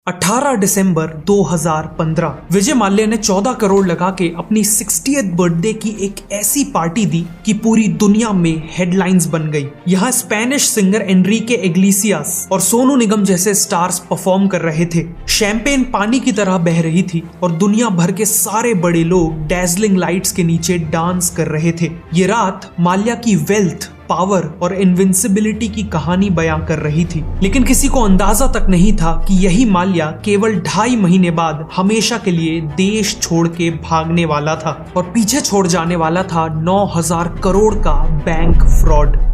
18 दिसंबर 2015 विजय माल्या ने 14 करोड़ लगा के अपनी 60th बर्थडे की एक ऐसी पार्टी दी कि पूरी दुनिया में हेडलाइंस बन गई। यहाँ स्पेनिश सिंगर एनरिके इग्लेसियास और सोनू निगम जैसे स्टार्स परफॉर्म कर रहे थे। शैंपेन पानी की तरह बह रही थी और दुनिया भर के सारे बड़े लोग डैज़लिंग लाइट्स के नीचे डांस कर रहे थे। ये रात माल्या की वेल्थ, पावर और इनविंसिबिलिटी की कहानी बयां कर रही थी, लेकिन किसी को अंदाजा तक नहीं था कि यही माल्या केवल 2.5 महीने बाद हमेशा के लिए देश छोड़ के भागने वाला था और पीछे छोड़ जाने वाला था 9,000 करोड़ का बैंक फ्रॉड।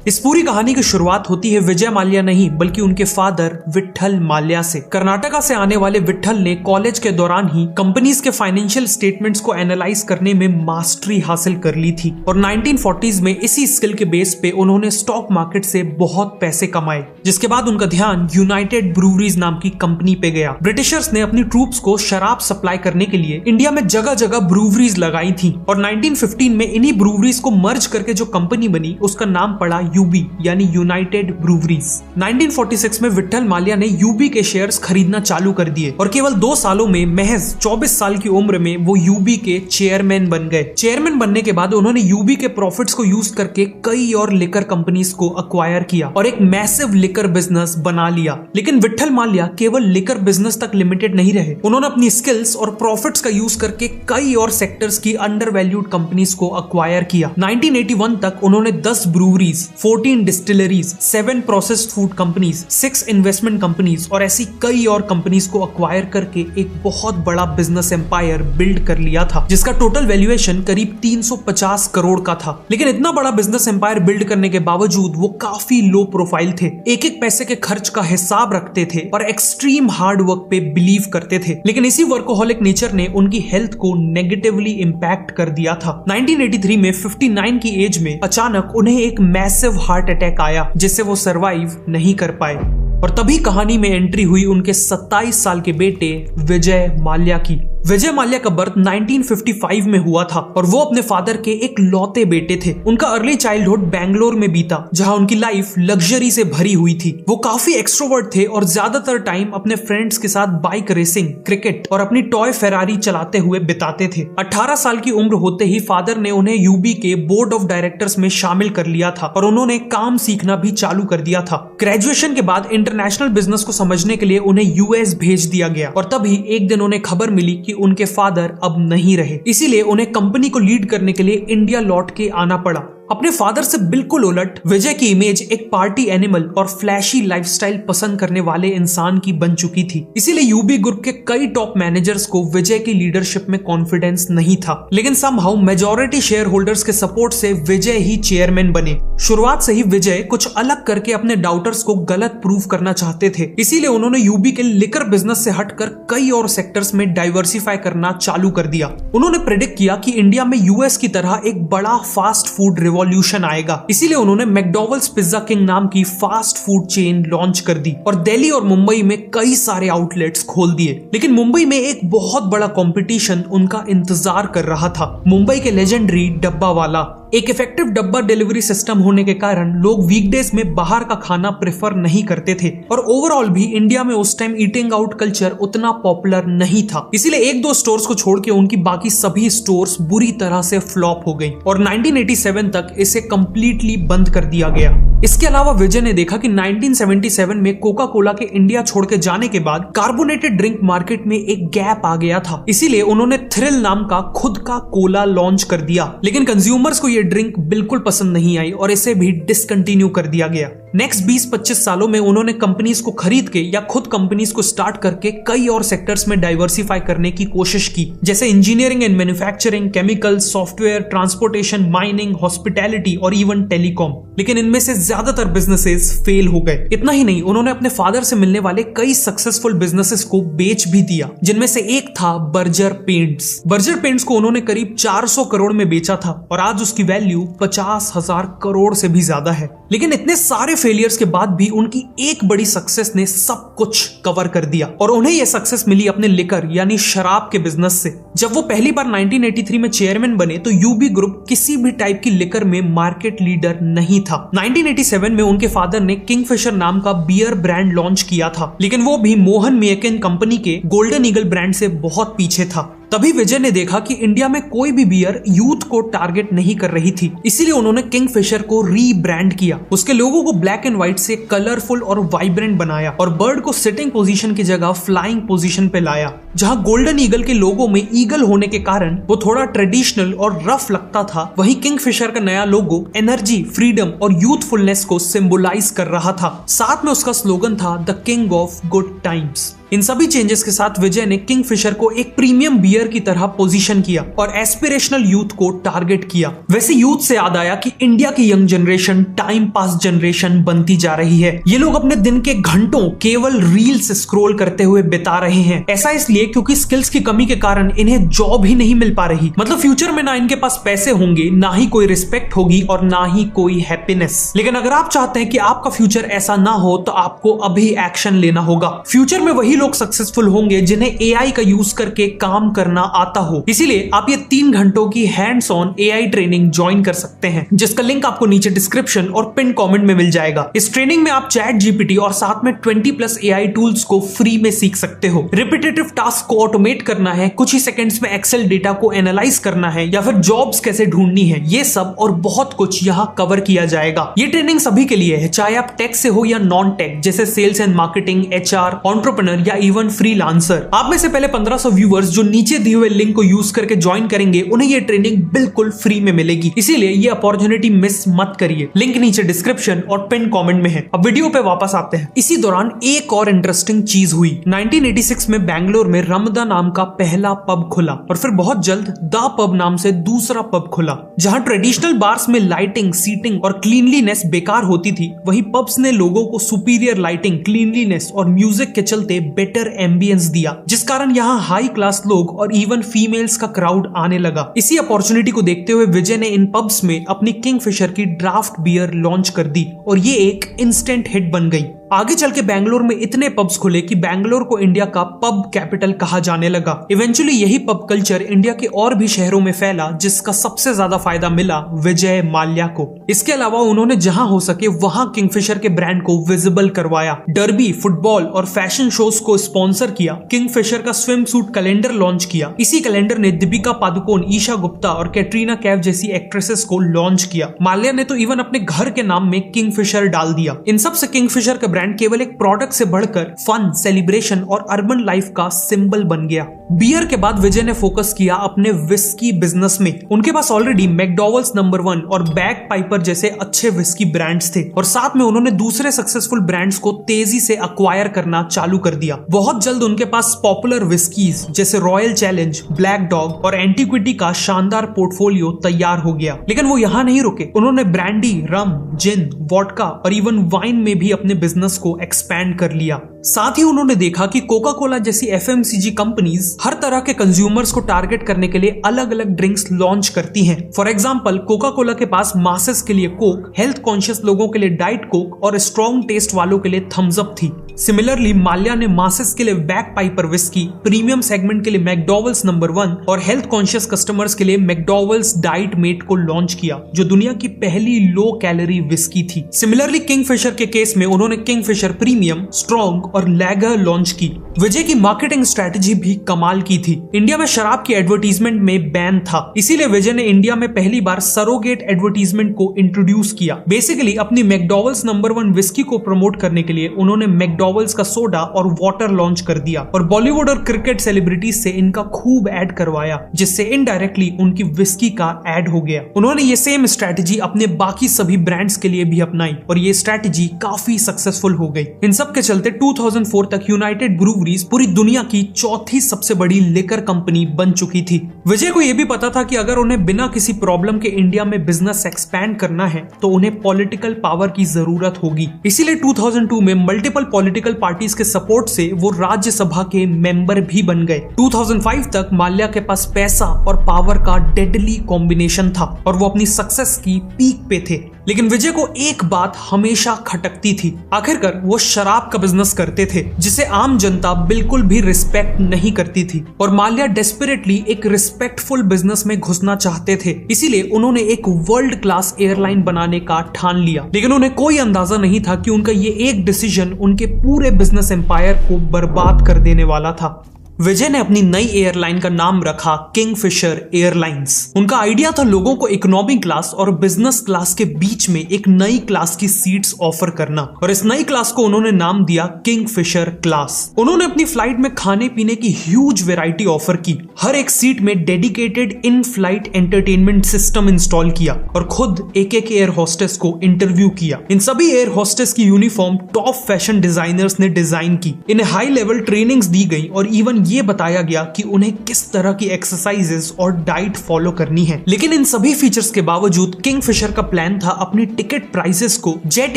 इस पूरी कहानी की शुरुआत होती है विजय माल्या नहीं बल्कि उनके फादर विट्ठल माल्या से। कर्नाटका से आने वाले विट्ठल ने कॉलेज के दौरान ही कंपनीज के फाइनेंशियल स्टेटमेंट्स को एनालाइज करने में मास्टरी हासिल कर ली थी और 1940s में इसी स्किल के बेस पे उन्होंने स्टॉक मार्केट से बहुत पैसे कमाए, जिसके बाद उनका ध्यान यूनाइटेड ब्रूवरीज नाम की कंपनी पे गया। ब्रिटिशर्स ने अपनी ट्रूप्स को शराब सप्लाई करने के लिए इंडिया में जगह जगह ब्रूवरीज लगाई थी और 1915 में इन्हीं ब्रूवरीज को मर्ज करके जो कंपनी बनी उसका नाम पड़ा यूबी यानी यूनाइटेड ब्रूवरीज। 1946 में विट्ठल माल्या ने यूबी के शेयर्स खरीदना चालू कर दिए और केवल 2 सालों में महज 24 साल की उम्र में वो यूबी के चेयरमैन बन गए। चेयरमैन बनने के बाद उन्होंने यूबी के प्रॉफिट्स को यूज करके कई और लिकर कंपनीज को अक्वायर किया और एक मैसिव लिकर बिजनेस बना लिया। लेकिन विट्ठल माल्या केवल लिकर बिजनेस तक लिमिटेड नहीं रहे। उन्होंने अपनी स्किल्स और प्रॉफिट्स का यूज करके कई और सेक्टर्स की अंडर वैल्यूड कंपनीज को अक्वायर किया। 1981 तक उन्होंने 10 breweries, 14 distilleries, 7 processed food companies, 6 investment companies और ऐसी कई और कंपनीज को अक्वायर करके एक बहुत बड़ा बिजनेस एम्पायर बिल्ड कर लिया था, जिसका टोटल वैल्यूएशन करीब 350 करोड़ का था। लेकिन इतना बड़ा बिजनेस एम्पायर बिल्ड करने के बावजूद वो काफी लो प्रोफाइल थे, एक एक पैसे के खर्च का हिसाब रखते थे और एक्सट्रीम हार्ड वर्क पे बिलीव करते थे। लेकिन इसी वर्कोहॉलिक नेचर ने उनकी हेल्थ को नेगेटिवली इंपैक्ट कर दिया था। 1983 में 59 की एज में अचानक उन्हें एक मैसिव हार्ट अटैक आया, जिससे वो सरवाइव नहीं कर पाए और तभी कहानी में एंट्री हुई उनके 27 साल के बेटे विजय माल्या की। विजय माल्या का बर्थ 1955 में हुआ था और वो अपने फादर के एक लौते बेटे थे। उनका अर्ली चाइल्डहुड बैंगलोर में बीता, जहां उनकी लाइफ लग्जरी से भरी हुई थी। वो काफी एक्सट्रोवर्ट थे और ज्यादातर टाइम अपने फ्रेंड्स के साथ बाइक रेसिंग, क्रिकेट और अपनी टॉय फेरारी चलाते हुए बिताते थे। 18 साल की उम्र होते ही फादर ने उन्हें यूबी के बोर्ड ऑफ डायरेक्टर्स में शामिल कर लिया था और उन्होंने काम सीखना भी चालू कर दिया था। ग्रेजुएशन के बाद इंटरनेशनल बिजनेस को समझने के लिए उन्हें यूएस भेज दिया गया और तभी एक दिन उन्हें खबर मिली कि उनके फादर अब नहीं रहे। इसीलिए उन्हें कंपनी को लीड करने के लिए इंडिया लौट के आना पड़ा। अपने फादर से बिल्कुल उलट विजय की इमेज एक पार्टी एनिमल और फ्लैशी लाइफस्टाइल पसंद करने वाले इंसान की बन चुकी थी। इसीलिए यूबी ग्रुप के कई टॉप मैनेजर्स को विजय की लीडरशिप में कॉन्फिडेंस नहीं था। लेकिन समहाउ मेजॉरिटी शेयर होल्डर्स के सपोर्ट से विजय ही चेयरमैन बने। शुरुआत से ही विजय कुछ अलग करके अपने डाउटर्स को गलत प्रूव करना चाहते थे। इसीलिए उन्होंने यूबी के लिकर बिजनेस से हटकर कई और सेक्टर्स में डाइवर्सिफाई करना चालू कर दिया। उन्होंने प्रेडिक्ट किया कि इंडिया में यूएस की तरह एक बड़ा फास्ट फूड रिवॉल्यूशन आएगा। इसीलिए उन्होंने मैकडॉवेल्स पिज्जा किंग नाम की फास्ट फूड चेन लॉन्च कर दी और दिल्ली और मुंबई में कई सारे आउटलेट्स खोल दिए। लेकिन मुंबई में एक बहुत बड़ा कंपटीशन उनका इंतजार कर रहा था, मुंबई के लेजेंडरी डब्बा वाला। एक इफेक्टिव डब्बा डिलीवरी सिस्टम होने के कारण लोग वीकडेज में बाहर का खाना प्रेफर नहीं करते थे और ओवरऑल भी इंडिया में उस टाइम ईटिंग आउट कल्चर उतना पॉपुलर नहीं था। इसीलिए 1-2 स्टोर्स को छोड़ के उनकी बाकी सभी स्टोर्स बुरी तरह से फ्लॉप हो गई और 1987 तक इसे कंप्लीटली बंद कर दिया गया। इसके अलावा विजय ने देखा कि 1977 में कोका कोला के इंडिया छोड़ के जाने के बाद कार्बोनेटेड ड्रिंक मार्केट में एक गैप आ गया था। इसीलिए उन्होंने थ्रिल नाम का खुद का कोला लॉन्च कर दिया। लेकिन कंज्यूमर्स को ये ड्रिंक बिल्कुल पसंद नहीं आई और इसे भी डिसकंटिन्यू कर दिया गया। नेक्स्ट 20-25 सालों में उन्होंने कंपनीज को खरीद के या खुद कंपनीज को स्टार्ट करके कई और सेक्टर्स में डाइवर्सिफाई करने की कोशिश की, जैसे engineering and manufacturing, chemical, software, transportation, mining, hospitality और इवन टेलीकॉम। लेकिन इनमें से ज्यादातर बिजनेसेस फेल हो गए। इतना ही नहीं, उन्होंने अपने फादर से मिलने वाले कई सक्सेसफुल बिजनेसेस को बेच भी दिया, जिनमें से एक था बर्जर पेंट्स। बर्जर पेंट्स को उन्होंने करीब 400 करोड़ में बेचा था और आज उसकी वैल्यू 50,000 करोड़ से भी ज्यादा है। लेकिन इतने सारे फेलियर्स के बाद भी उनकी एक बड़ी सक्सेस ने सब कुछ कवर कर दिया और उन्हें यह सक्सेस मिली अपने लिकर यानी शराब के बिजनेस से। जब वो पहली बार 1983 में चेयरमैन बने तो यूबी ग्रुप किसी भी टाइप की लिकर में मार्केट लीडर नहीं था। 1987 में उनके फादर ने किंगफिशर नाम का बियर ब्रांड लॉन्च किया था, लेकिन वो भी मोहन मियाकिन कंपनी के गोल्डन ईगल ब्रांड से बहुत पीछे था। तभी विजय ने देखा कि इंडिया में कोई भी बियर यूथ को टारगेट नहीं कर रही थी, इसीलिए उन्होंने किंगफिशर को रीब्रांड किया। उसके लोगो को ब्लैक एंड व्हाइट से कलरफुल और वाइब्रेंट बनाया और बर्ड को सिटिंग पोजीशन की जगह फ्लाइंग पोजीशन पे लाया। जहां गोल्डन ईगल के लोगो में ईगल होने के कारण वो थोड़ा ट्रेडिशनल और रफ लगता था, वहीं किंगफिशर का नया लोगो एनर्जी, फ्रीडम और यूथफुलनेस को सिंबलाइज कर रहा था। साथ में उसका स्लोगन था the king of good times. इन सभी चेंजेस के साथ विजय ने किंगफिशर को एक प्रीमियम बियर की तरह पोजीशन किया और एस्पिरेशनल यूथ को टारगेट किया। वैसे यूथ से याद आया कि इंडिया की young generation time pass generation बनती जा रही है। ये लोग अपने दिन के घंटों केवल रील्स स्क्रॉल करते हुए बिता रहे हैं। ऐसा इसलिए क्योंकि स्किल्स की कमी के कारण इन्हें जॉब ही नहीं मिल पा रही। मतलब फ्यूचर में ना इनके पास पैसे होंगे, ना ही कोई रिस्पेक्ट होगी और ना ही कोई हैप्पीनेस। लेकिन अगर आप चाहते हैं कि आपका फ्यूचर ऐसा ना हो तो आपको अभी एक्शन लेना होगा। फ्यूचर में वही लोग सक्सेसफुल होंगे जिन्हें एआई का यूज करके काम करना आता हो। इसीलिए आप ये 3 घंटों की hands on AI training join कर सकते हैं, जिसका लिंक आपको नीचे डिस्क्रिप्शन और पिन कमेंट में मिल जाएगा। इस ट्रेनिंग में आप चैट जीपीटी और साथ में 20+ एआई टूल्स को फ्री में सीख सकते हो। रिपीटेटिव टास्क को ऑटोमेट करना है, कुछ ही सेकंड्स में एक्सेल डेटा को एनालाइज करना है या फिर जॉब्स कैसे ढूंढनी है, ये सब और बहुत कुछ यहाँ कवर किया जाएगा। ये ट्रेनिंग सभी के लिए है, चाहे आप टेक से हो या नॉन टेक, जैसे sales and marketing, HR, entrepreneur या इवन फ्रीलांसर। आप में से पहले 1500 व्यूअर्स जो नीचे दिए हुए लिंक को यूज करके ज्वाइन करेंगे, उन्हें ये ट्रेनिंग बिल्कुल फ्री में मिलेगी। इसीलिए ये अपॉर्चुनिटी मिस मत करिए। लिंक नीचे डिस्क्रिप्शन और पिन कमेंट में है। अब वीडियो पे वापस आते हैं। इसी दौरान एक और इंटरेस्टिंग चीज हुई। 1986 में बैंगलोर में रमदा नाम का पहला पब खुला और फिर बहुत जल्द द पब नाम से दूसरा पब खुला। जहां ट्रेडिशनल बार्स में लाइटिंग, सीटिंग और क्लीनलीनेस बेकार होती थी, वहीं पब्स ने लोगों को सुपीरियर लाइटिंग, क्लीनलीनेस और म्यूजिक के चलते बेटर एम्बियंस दिया, जिस कारण यहाँ हाई क्लास लोग और इवन फीमेल्स का क्राउड आने लगा। इसी अपॉर्चुनिटी को देखते हुए विजय ने इन पब्स में अपनी किंगफिशर की ड्राफ्ट बियर लॉन्च कर दी और ये एक इंस्टेंट हिट बन गई। आगे चल के बैंगलोर में इतने पब्स खुले कि बैंगलोर को इंडिया का पब कैपिटल कहा जाने लगा। इवेंचुअली यही पब कल्चर इंडिया के और भी शहरों में फैला, जिसका सबसे ज्यादा फायदा मिला विजय माल्या को। इसके अलावा उन्होंने जहां हो सके वहां किंगफिशर के ब्रांड को विजिबल करवाया, डर्बी, फुटबॉल और फैशन शोज को स्पॉन्सर किया, किंगफिशर का स्विम सूट कैलेंडर लॉन्च किया। इसी कैलेंडर ने दीपिका पादुकोण, ईशा गुप्ता और कैटरीना कैफ जैसी एक्ट्रेसेस को लॉन्च किया। माल्या ने तो इवन अपने घर के नाम में किंगफिशर डाल दिया। इन सब से किंगफिशर का ब्रांड केवल एक प्रोडक्ट से बढ़कर फन, सेलिब्रेशन और अर्बन लाइफ का सिंबल बन गया। बियर के बाद विजय ने फोकस किया अपने विस्की बिजनेस में। उनके पास ऑलरेडी मैकडॉवेल्स नंबर 1 और बैग पाइपर जैसे अच्छे विस्की ब्रांड्स थे और साथ में उन्होंने दूसरे सक्सेसफुल ब्रांड्स को तेजी से अक्वायर करना चालू कर दिया। बहुत जल्द उनके पास पॉपुलर विस्कीज जैसे रॉयल चैलेंज, ब्लैक डॉग और एंटीक्विटी का शानदार पोर्टफोलियो तैयार हो गया। लेकिन वो यहाँ नहीं रुके, उन्होंने ब्रांडी, रम, जिन, वोडका और इवन वाइन में भी अपने बिजनेस को एक्सपैंड कर लिया। साथ ही उन्होंने देखा कि कोका कोला जैसी एफएमसीजी कंपनीज हर तरह के कंज्यूमर्स को टारगेट करने के लिए अलग अलग ड्रिंक्स लॉन्च करती हैं। फॉर एग्जांपल, कोका कोला के पास मासेस के लिए कोक, हेल्थ कॉन्शियस लोगों के लिए डाइट कोक और स्ट्रॉन्ग टेस्ट वालों के लिए थम्स अप थी। सिमिलरली माल्या ने मासेस के लिए back Piper whisky, premium segment के लिए मैकडॉवेल्स नंबर 1 और हेल्थ कॉन्शियस कस्टमर्स के लिए मैकडॉवेल्स डाइट मेट को लॉन्च किया, जो दुनिया की पहली लो कैलोरी विस्की थी। सिमिलरली किंगफिशर के केस में उन्होंने किंगफिशर प्रीमियम, स्ट्रॉन्ग और लैगर लॉन्च की। विजय की मार्केटिंग स्ट्रेटजी भी कमाल की थी। इंडिया में शराब की एडवर्टीजमेंट में बैन था, इसीलिए विजय ने इंडिया में पहली बार सरोगेट एडवर्टीजमेंट को इंट्रोड्यूस किया। बेसिकली अपनी मैकडॉवेल्स नंबर 1 विस्की को प्रमोट करने के लिए उन्होंने मैकडॉवेल्स का सोडा और वाटर लॉन्च कर दिया और बॉलीवुड और क्रिकेट सेलिब्रिटीज से इनका खूब ऐड करवाया, जिससे इनडायरेक्टली उनकी विस्की का ऐड हो गया। उन्होंने ये सेम स्ट्रेटजी अपने बाकी सभी ब्रांड्स के लिए भी अपनाई और ये स्ट्रेटजी काफी सक्सेसफुल हो गई। इन सब के चलते 2004 तक यूनाइटेड ब्रूवरीज पूरी दुनिया की चौथी सबसे बड़ी लिकर कंपनी बन चुकी थी। विजय को यह भी पता था कि अगर उन्हें बिना किसी प्रॉब्लम के इंडिया में बिजनेस एक्सपैंड करना है तो उन्हें पॉलिटिकल पावर की जरूरत होगी। इसीलिए 2002 में मल्टीपल पॉलिटिकल पार्टीज के सपोर्ट से वो राज्यसभा के मेंबर भी बन गए। 2005 तक माल्या के पास पैसा और पावर का डेडली कॉम्बिनेशन था और वो अपनी सक्सेस की पीक पे थे। लेकिन विजय को एक बात हमेशा खटकती थी। आखिरकार वो शराब का बिजनेस करते थे जिसे आम जनता बिल्कुल भी रिस्पेक्ट नहीं करती थी और माल्या डेस्परेटली एक रिस्पेक्टफुल बिजनेस में घुसना चाहते थे। इसीलिए उन्होंने एक वर्ल्ड क्लास एयरलाइन बनाने का ठान लिया। लेकिन उन्हें कोई अंदाजा नहीं था कि उनका ये एक डिसीजन उनके पूरे बिजनेस एम्पायर को बर्बाद कर देने वाला था। विजय ने अपनी नई एयरलाइन का नाम रखा किंगफिशर एयरलाइंस। उनका आइडिया था लोगों को इकोनॉमी क्लास और बिजनेस क्लास के बीच में एक नई क्लास की सीट्स ऑफर करना और इस नई क्लास को उन्होंने नाम दिया किंगफिशर क्लास। उन्होंने अपनी फ्लाइट में खाने पीने की ह्यूज वैरायटी ऑफर की, हर एक सीट में dedicated in flight entertainment system install किया और खुद एक एक एयर होस्टेस को इंटरव्यू किया। इन सभी एयर होस्टेस की यूनिफॉर्म टॉप फैशन डिजाइनर्स ने डिजाइन की, इन्हें हाई लेवल ट्रेनिंग्स दी गई और इवन ये बताया गया कि उन्हें किस तरह की एक्सरसाइजेस और डाइट फॉलो करनी है। लेकिन इन सभी फीचर्स के बावजूद किंगफिशर का प्लान था अपनी टिकट प्राइसेस को जेट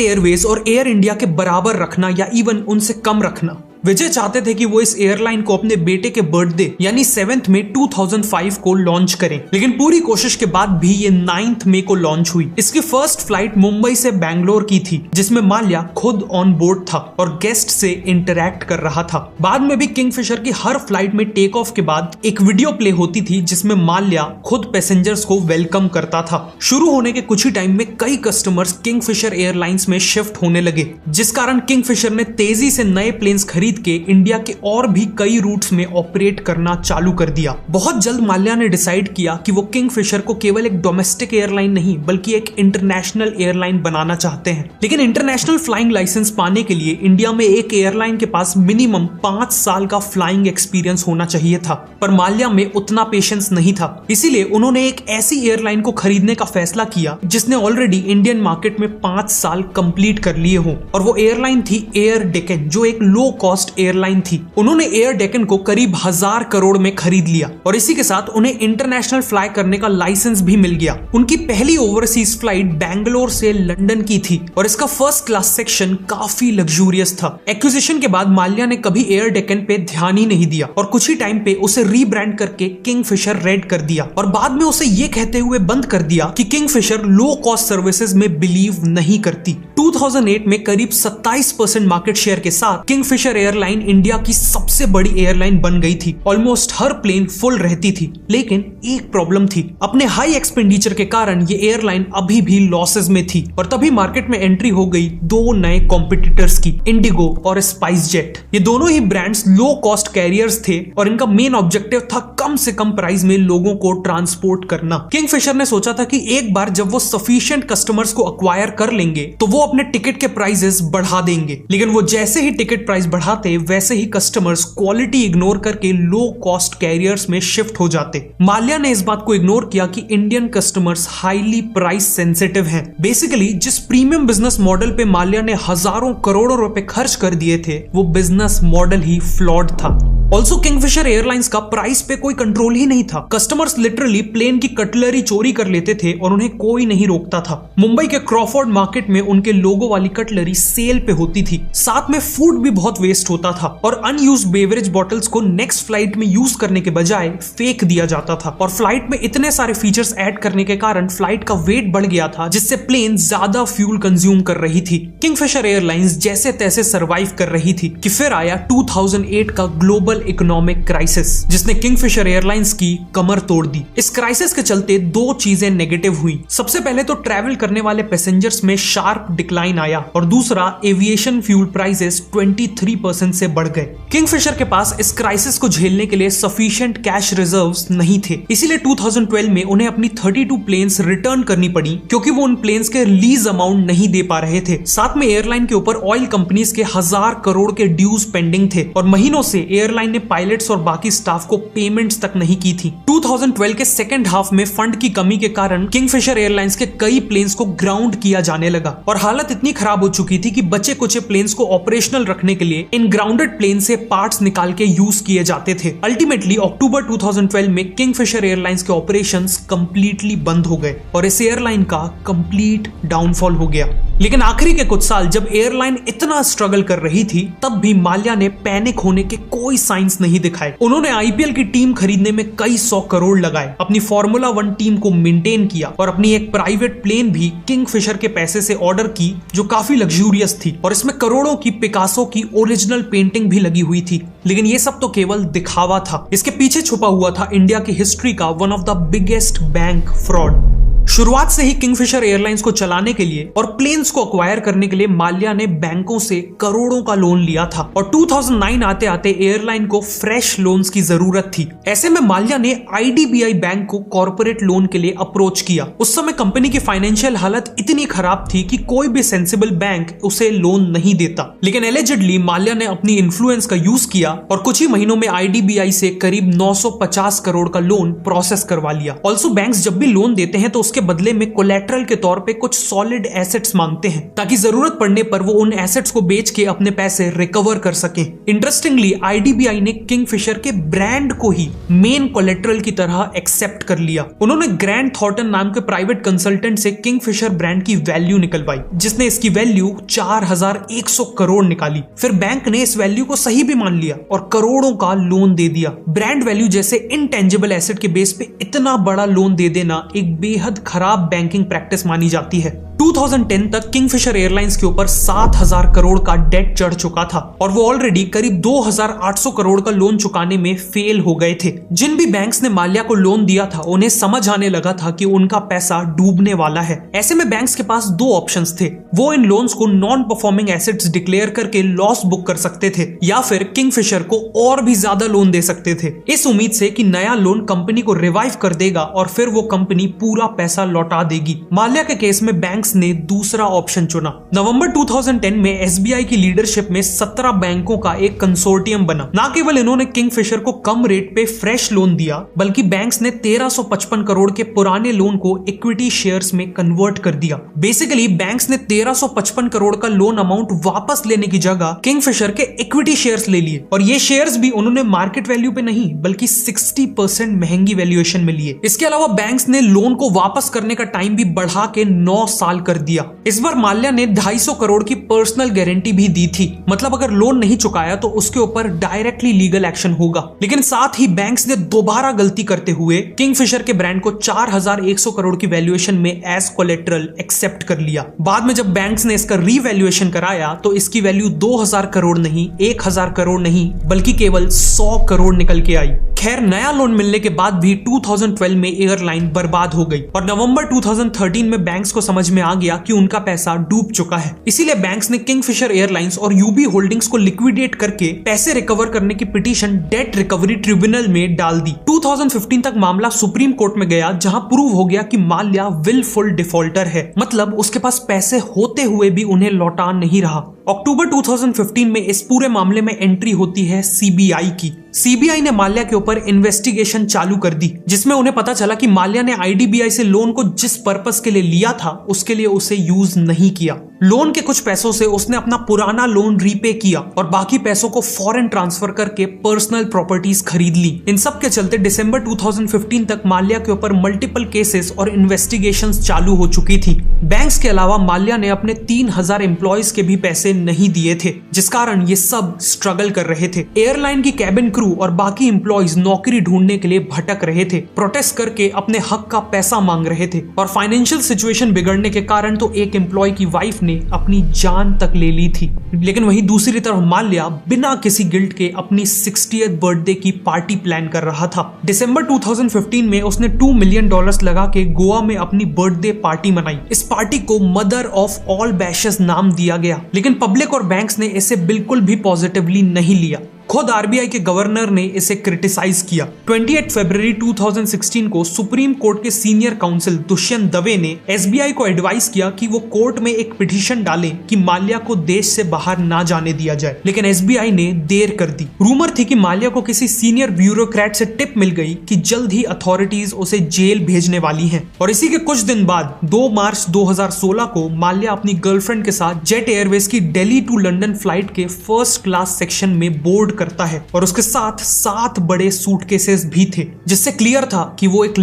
एयरवेज और एयर इंडिया के बराबर रखना या इवन उनसे कम रखना। विजय चाहते थे कि वो इस एयरलाइन को अपने बेटे के बर्थडे यानी 7 मई 2005 को लॉन्च करें, लेकिन पूरी कोशिश के बाद भी ये 9 मई को लॉन्च हुई। इसकी फर्स्ट फ्लाइट मुंबई से बैंगलोर की थी जिसमें माल्या खुद ऑन बोर्ड था और गेस्ट से इंटरैक्ट कर रहा था। बाद में भी किंगफिशर की हर फ्लाइट में टेक ऑफ के बाद एक वीडियो प्ले होती थी जिसमें माल्या खुद पैसेंजर्स को वेलकम करता था। शुरू होने के कुछ ही टाइम में कई कस्टमर्स किंगफिशर एयरलाइंस में शिफ्ट होने लगे, जिस कारण किंगफिशर ने तेजी से नए प्लेन्स खरीद के इंडिया के और भी कई रूट्स में ऑपरेट करना चालू कर दिया। बहुत जल्द माल्या ने डिसाइड किया कि वो किंगफिशर को केवल एक डोमेस्टिक एयरलाइन नहीं बल्कि एक इंटरनेशनल एयरलाइन बनाना चाहते हैं। लेकिन इंटरनेशनल फ्लाइंग लाइसेंस पाने के लिए इंडिया में एक एयरलाइन के पास मिनिमम 5 साल का फ्लाइंग एक्सपीरियंस होना चाहिए था, पर माल्या में उतना पेशेंस नहीं था। इसीलिए उन्होंने एक ऐसी एयरलाइन को खरीदने का फैसला किया जिसने ऑलरेडी इंडियन मार्केट में 5 साल कंप्लीट कर लिए हो और वो एयरलाइन थी एयर डेक्कन, जो एक लो कॉस्ट एयरलाइन थी। उन्होंने एयर डेक्कन को करीब 1000 करोड़ में खरीद लिया और इसी के साथ उन्हें इंटरनेशनल फ्लाई करने का लाइसेंस भी मिल गया। उनकी पहली ओवरसीज फ्लाइट बैंगलोर से लंदन की थी और इसका फर्स्ट क्लास सेक्शन काफी लग्जूरियस था। एक्विजिशन के बाद माल्या ने कभी एयर डेक्कन पे ध्यान ही नहीं दिया और कुछ ही टाइम पे उसे रीब्रांड करके किंगफिशर रेड कर दिया और बाद में उसे ये कहते हुए बंद कर दिया कि किंगफिशर लो कॉस्ट सर्विसेज में बिलीव नहीं करती। 2008 में करीब 27% मार्केट शेयर के साथ किंगफिशर एयरलाइन इंडिया की सबसे बड़ी एयरलाइन बन गई थी। ऑलमोस्ट हर प्लेन फुल रहती थी, लेकिन एक प्रॉब्लम थी। अपने हाई एक्सपेंडिचर के कारण ये एयरलाइन अभी भी लॉसेस में थी और तभी मार्केट में एंट्री हो गई 2 नए कॉम्पिटिटर्स की, इंडिगो और स्पाइस जेट। ये दोनों ही ब्रांड्स लो कॉस्ट कैरियर्स थे और इनका मेन ऑब्जेक्टिव था कम से कम प्राइस में लोगों को ट्रांसपोर्ट करना। किंगफिशर ने सोचा था कि एक बार जब वो सफिशिएंट कस्टमर्स को अक्वायर कर लेंगे तो वो अपने टिकट के प्राइसेस बढ़ा देंगे। लेकिन वो जैसे ही टिकट प्राइस बढ़ाते वैसे ही कस्टमर्स क्वालिटी इग्नोर करके लो कॉस्ट कैरियर्स में शिफ्ट हो जाते। माल्या ने इस बात को इग्नोर किया कि Indian customers highly price sensitive हैं। बेसिकली जिस प्रीमियम बिजनेस मॉडल पे माल्या ने हजारों करोड़ों रुपए खर्च कर दिए थे वो बिजनेस मॉडल ही फ्लॉड था। ऑल्सो किंगफिशर एयरलाइंस का प्राइस पे कोई कंट्रोल ही नहीं था। कस्टमर्स लिटरली प्लेन की कटलरी चोरी कर लेते थे और उन्हें कोई नहीं रोकता था। मुंबई के क्रॉफोर्ड मार्केट में उनके लोगो वाली कटलरी सेल पे होती थी। साथ में फूड भी बहुत वेस्ट होता था और अनयूज्ड बेवरेज बॉटल्स को नेक्स्ट फ्लाइट में यूज करने के बजाय फेंक दिया जाता था और फ्लाइट में इतने सारे फीचर्स ऐड करने के कारण फ्लाइट का वेट बढ़ गया था, जिससे प्लेन ज्यादा फ्यूल कंज्यूम कर रही थी। किंगफिशर एयरलाइंस जैसे तैसे सरवाइव कर रही थी कि फिर आया 2008 का ग्लोबल इकोनॉमिक क्राइसिस, जिसने किंगफिशर एयरलाइंस की कमर तोड़ दी। इस क्राइसिस के चलते 2 चीजें नेगेटिव हुई। सबसे पहले तो ट्रैवल करने वाले पैसेंजर्स में शार्प डिक्लाइन आया और दूसरा एविएशन फ्यूल प्राइसेस 23% से बढ़ गए। किंगफिशर के पास इस क्राइसिस को झेलने के लिए सफिशिएंट कैश रिजर्व्स नहीं थे, इसीलिए 2012 में उन्हें अपनी 32 प्लेन्स रिटर्न करनी पड़ी क्योंकि वो उन प्लेन्स के लीज अमाउंट नहीं दे पा रहे थे। साथ में एयरलाइन के ऊपर ऑयल कंपनीज के 1000 करोड़ के ड्यूज पेंडिंग थे और महीनों से एयरलाइन एयरलाइन ने पायलट्स और बाकी स्टाफ को पेमेंट्स तक नहीं की थी। 2012 के सेकेंड हाफ में फंड की कमी के कारण किंगफिशर एयरलाइंस के कई प्लेन्स को ग्राउंड किया जाने लगा और हालत इतनी खराब हो चुकी थी कि बचे कुचे प्लेन्स को ऑपरेशनल रखने के लिए इन ग्राउंडेड प्लेन से पार्ट्स निकाल के यूज किए जाते थे। अल्टीमेटली अक्टूबर 2012 में किंगफिशर एयरलाइंस के ऑपरेशंस कंप्लीटली बंद हो गए और इस एयरलाइन का कंप्लीट डाउनफॉल हो गया। लेकिन आखिरी के कुछ साल जब एयरलाइन इतना स्ट्रगल कर रही थी तब भी माल्या ने पैनिक होने के कोई साइंस नहीं दिखाए। उन्होंने आईपीएल की टीम खरीदने में कई 100 करोड़ लगाए, अपनी फॉर्मूला 1 टीम को मेंटेन किया और अपनी एक प्राइवेट प्लेन भी किंगफिशर के पैसे से ऑर्डर की जो काफी लग्जूरियस थी और इसमें करोड़ों की पिकासो की ओरिजिनल पेंटिंग भी लगी हुई थी। लेकिन ये सब तो केवल दिखावा था, इसके पीछे छुपा हुआ था इंडिया की हिस्ट्री का one of the biggest bank fraud. शुरुआत से ही किंगफिशर एयरलाइंस को चलाने के लिए और प्लेन्स को अक्वायर करने के लिए माल्या ने बैंकों से करोड़ों का लोन लिया था और 2009 आते आते एयरलाइन को फ्रेश लोन्स की जरूरत थी। ऐसे में माल्या ने आईडीबीआई बैंक को कॉर्पोरेट लोन के लिए अप्रोच किया। उस समय कंपनी की फाइनेंशियल हालत इतनी खराब थी कि कोई भी सेंसिबल बैंक उसे लोन नहीं देता। लेकिन एलिजिडली माल्या ने अपनी इन्फ्लुएंस का यूज किया और कुछ ही महीनों में आईडीबीआई से करीब 950 करोड़ का लोन प्रोसेस करवा लिया। ऑल्सो बैंक्स जब भी लोन देते हैं तो उसके बदले में कोलेटरल के तौर पे कुछ सॉलिड एसेट्स मांगते हैं ताकि जरूरत पड़ने पर वो उन एसेट्स को बेच के अपने पैसे रिकवर कर सके। इंटरेस्टिंगली आईडीबीआई ने किंगफिशर के ब्रांड को ही मेन कोलेटरल की तरह एक्सेप्ट कर लिया। उन्होंने ग्रैंड थॉर्टन नाम के प्राइवेट कंसल्टेंट से किंगफिशर ब्रांड की वैल्यू निकलवाई जिसने इसकी वैल्यू 4100 करोड़ निकाली। फिर बैंक ने इस वैल्यू को सही भी मान लिया और करोड़ों का लोन दे दिया। ब्रांड वैल्यू जैसे इनटेंजिबल एसेट के बेस पे इतना बड़ा लोन दे देना एक बेहद खराब बैंकिंग प्रैक्टिस मानी जाती है। 2010 तक किंगफिशर एयरलाइंस के ऊपर 7000 करोड़ का डेट चढ़ चुका था और वो ऑलरेडी करीब 2800 करोड़ का लोन चुकाने में फेल हो गए थे। जिन भी बैंक्स ने माल्या को लोन दिया था उन्हें समझ आने लगा था कि उनका पैसा डूबने वाला है। ऐसे में बैंक्स के पास दो ऑप्शंस थे, वो इन लोन्स को नॉन परफॉर्मिंग एसेट्स डिक्लेयर करके लॉस बुक कर सकते थे या फिर किंगफिशर को और भी ज्यादा लोन दे सकते थे इस उम्मीद से कि नया लोन कंपनी को रिवाइव कर देगा और फिर वो कंपनी पूरा पैसा लौटा देगी। माल्या के केस में बैंक ने दूसरा ऑप्शन चुना। नवंबर 2010 में एसबीआई की लीडरशिप में 17 बैंकों का एक कंसोर्टियम बना। ना केवल इन्होंने किंगफिशर को कम रेट पे फ्रेश लोन दिया बल्कि बैंक्स ने 1355 करोड़ के पुराने लोन को इक्विटी शेयर्स में कन्वर्ट कर दिया। बेसिकली बैंक्स ने 1355 करोड़ का लोन अमाउंट वापस लेने की जगह किंगफिशर के इक्विटी शेयर्स ले लिए और ये शेयर्स भी उन्होंने मार्केट वैल्यू पे नहीं बल्कि 60% महंगी वैल्यूएशन में लिए। इसके अलावा बैंक्स ने लोन को वापस करने का टाइम भी बढ़ा के 9 साल कर दिया। इस बार माल्या ने 250 करोड़ की पर्सनल गारंटी भी दी थी, मतलब अगर लोन नहीं चुकाया तो उसके ऊपर डायरेक्टली लीगल एक्शन होगा। लेकिन साथ ही बैंक्स ने दोबारा गलती करते हुए किंगफिशर के ब्रांड को 4100 करोड़ की वैल्यूएशन में एज कोलेटरल एक्सेप्ट कर लिया। बाद में जब बैंक्स ने इसका रीवैल्यूएशन कराया तो इसकी वैल्यू 2000 करोड़ नहीं, 1000 करोड़ नहीं बल्कि केवल 100 करोड़ निकल के आई। खैर नया लोन मिलने के बाद भी 2012 में एयरलाइन बर्बाद हो गई और नवंबर 2013 में बैंक्स को समझ में आ गया कि उनका पैसा डूब चुका है। इसीलिए बैंक्स ने किंगफिशर एयरलाइंस और यूबी होल्डिंग्स को लिक्विडेट करके पैसे रिकवर करने की पिटीशन डेट रिकवरी ट्रिब्यूनल में डाल दी। 2015 तक मामला सुप्रीम कोर्ट में गया जहां प्रूव हो गया कि माल्या विलफुल डिफॉल्टर है, मतलब उसके पास पैसे होते हुए भी उन्हें लौटा नहीं रहा। अक्टूबर 2015 में इस पूरे मामले में एंट्री होती है सीबीआई की। सीबीआई ने माल्या के ऊपर इन्वेस्टिगेशन चालू कर दी जिसमें उन्हें पता चला कि माल्या ने आईडीबीआई से लोन को जिस पर्पस के लिए लिया था उसके लिए उसे यूज नहीं किया। लोन के कुछ पैसों से उसने अपना पुराना लोन रीपे किया और बाकी पैसों को फॉरेन ट्रांसफर करके पर्सनल प्रॉपर्टीज खरीद ली। इन सब के चलते दिसंबर 2015 तक माल्या के ऊपर मल्टीपल केसेस और इन्वेस्टिगेशंस चालू हो चुकी थी। बैंक्स के अलावा माल्या ने अपने 3000 एम्प्लॉयज के भी पैसे नहीं दिए थे जिस कारण ये सब स्ट्रगल कर रहे थे। एयरलाइन की कैबिन क्रू और बाकी एम्प्लॉयज नौकरी ढूंढने के लिए भटक रहे थे, प्रोटेस्ट करके अपने हक का पैसा मांग रहे थे और फाइनेंशियल सिचुएशन बिगड़ने के कारण तो एक एम्प्लॉय की वाइफ ने अपनी जान तक ले ली थी। लेकिन वहीं दूसरी तरफ माल्या बिना किसी गिल्ट के अपनी 60th बर्थडे की पार्टी प्लान कर रहा था। दिसंबर 2015 में उसने $2 मिलियन लगा के गोवा में अपनी बर्थडे पार्टी मनाई। इस पार्टी को मदर ऑफ ऑल बैशेस नाम दिया गया, लेकिन पब्लिक और बैंक्स ने इसे बिल्कुल भी पॉजिटिवली नहीं लिया। खुद आरबीआई के गवर्नर ने इसे क्रिटिसाइज किया। 28 फरवरी 2016 को सुप्रीम कोर्ट के सीनियर काउंसिल दुष्यंत दवे ने एसबीआई को एडवाइस किया कि वो कोर्ट में एक पिटीशन डालें कि माल्या को देश से बाहर ना जाने दिया जाए, लेकिन एसबीआई ने देर कर दी। रूमर थी कि माल्या को किसी सीनियर ब्यूरोक्रेट से टिप मिल गई कि जल्द ही अथॉरिटीज उसे जेल भेजने वाली हैं। और इसी के कुछ दिन बाद 2 मार्च 2016 को माल्या अपनी गर्लफ्रेंड के साथ जेट एयरवेज की दिल्ली टू लंदन फ्लाइट के फर्स्ट क्लास सेक्शन में बोर्ड करता है और उसके साथ 7 बड़े सूटकेसेस भी थे, जिससे क्लियर था कि वो एक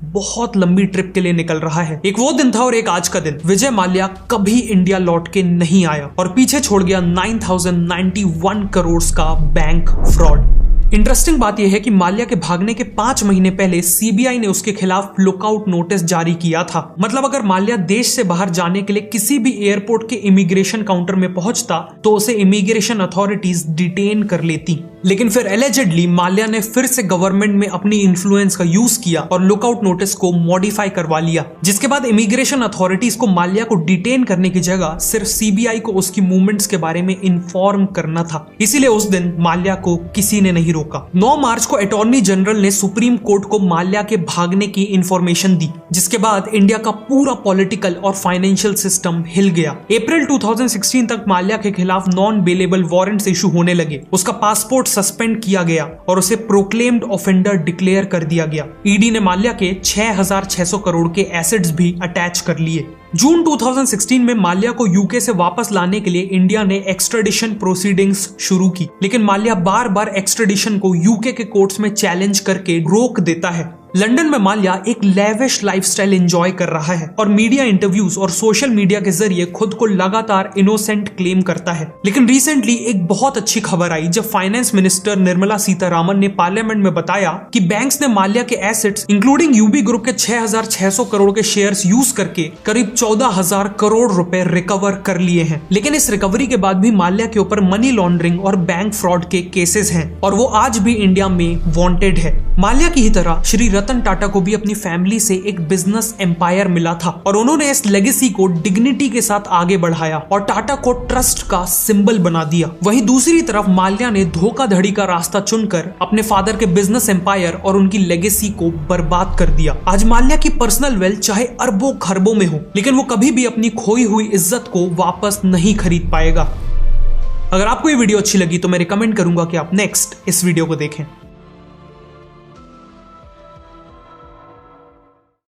बहुत लंबी ट्रिप के लिए निकल रहा है। एक वो दिन था और एक आज का दिन। विजय माल्या कभी इंडिया लौट के नहीं आया और पीछे छोड़ गया 9091 करोड़ का बैंक फ्रॉड। इंटरेस्टिंग बात यह है कि माल्या के भागने के 5 महीने पहले सीबीआई ने उसके खिलाफ लुकआउट नोटिस जारी किया था। मतलब अगर माल्या देश से बाहर जाने के लिए किसी भी एयरपोर्ट के इमिग्रेशन काउंटर में पहुंचता तो उसे इमिग्रेशन अथॉरिटीज डिटेन कर लेती। लेकिन फिर एलिजिडली माल्या ने फिर से गवर्नमेंट में अपनी इन्फ्लुएंस का यूज किया और लुकआउट नोटिस को मॉडिफाई करवा लिया, जिसके बाद इमिग्रेशन अथॉरिटीज को माल्या को डिटेन करने की जगह सिर्फ सीबीआई को उसकी मूवमेंट्स के बारे में इन्फॉर्म करना था। इसीलिए उस दिन माल्या को किसी ने नहीं रोका। 9 मार्च को अटॉर्नी जनरल ने सुप्रीम कोर्ट को माल्या के भागने की इंफॉर्मेशन दी, जिसके बाद इंडिया का पूरा पॉलिटिकल और फाइनेंशियल सिस्टम हिल गया। अप्रैल 2016 तक माल्या के खिलाफ नॉन बेलेबल वारंट्स इशू होने लगे, उसका पासपोर्ट सस्पेंड किया गया और उसे प्रोक्लेम्ड ऑफेंडर डिक्लेयर कर दिया गया। ईडी ने माल्या के 6600 करोड़ के एसेट्स भी अटैच कर लिए। जून 2016 में माल्या को यूके से वापस लाने के लिए इंडिया ने एक्स्ट्राडिशन प्रोसीडिंग्स शुरू की, लेकिन माल्या बार बार एक्स्ट्राडिशन को यूके के कोर्ट्स में चैलेंज करके रोक देता है। लंदन में माल्या एक लेविश लाइफस्टाइल एंजॉय कर रहा है और मीडिया इंटरव्यूज और सोशल मीडिया के जरिए खुद को लगातार इनोसेंट क्लेम करता है। लेकिन रिसेंटली एक बहुत अच्छी खबर आई जब फाइनेंस मिनिस्टर निर्मला सीतारामन ने पार्लियामेंट में बताया कि बैंक्स ने माल्या के एसेट्स इंक्लूडिंग यूबी ग्रुप के 6600 करोड़ के शेयर्स यूज करके करीब 14,000 करोड़ रुपए रिकवर कर लिए हैं। लेकिन इस रिकवरी के बाद भी माल्या के ऊपर मनी लॉन्ड्रिंग और बैंक फ्रॉड के केसेस हैं और वो आज भी इंडिया में वांटेड है। माल्या की ही तरह श्री रतन टाटा को भी अपनी फैमिली से एक बिजनेस एम्पायर मिला था और उन्होंने इस लेगेसी को डिग्निटी के साथ आगे बढ़ाया और टाटा को ट्रस्ट का सिंबल बना दिया। वहीं दूसरी तरफ माल्या ने धोखाधड़ी का रास्ता चुनकर अपने फादर के बिजनेस एम्पायर और उनकी लेगेसी को बर्बाद कर दिया। आज माल्या की पर्सनल वेल्थ चाहे अरबों खरबों में हो, लेकिन वो कभी भी अपनी खोई हुई इज्जत को वापस नहीं खरीद पाएगा। अगर आपको ये वीडियो अच्छी लगी तो मैं रिकमेंड करूंगा कि आप नेक्स्ट इस वीडियो को देखें।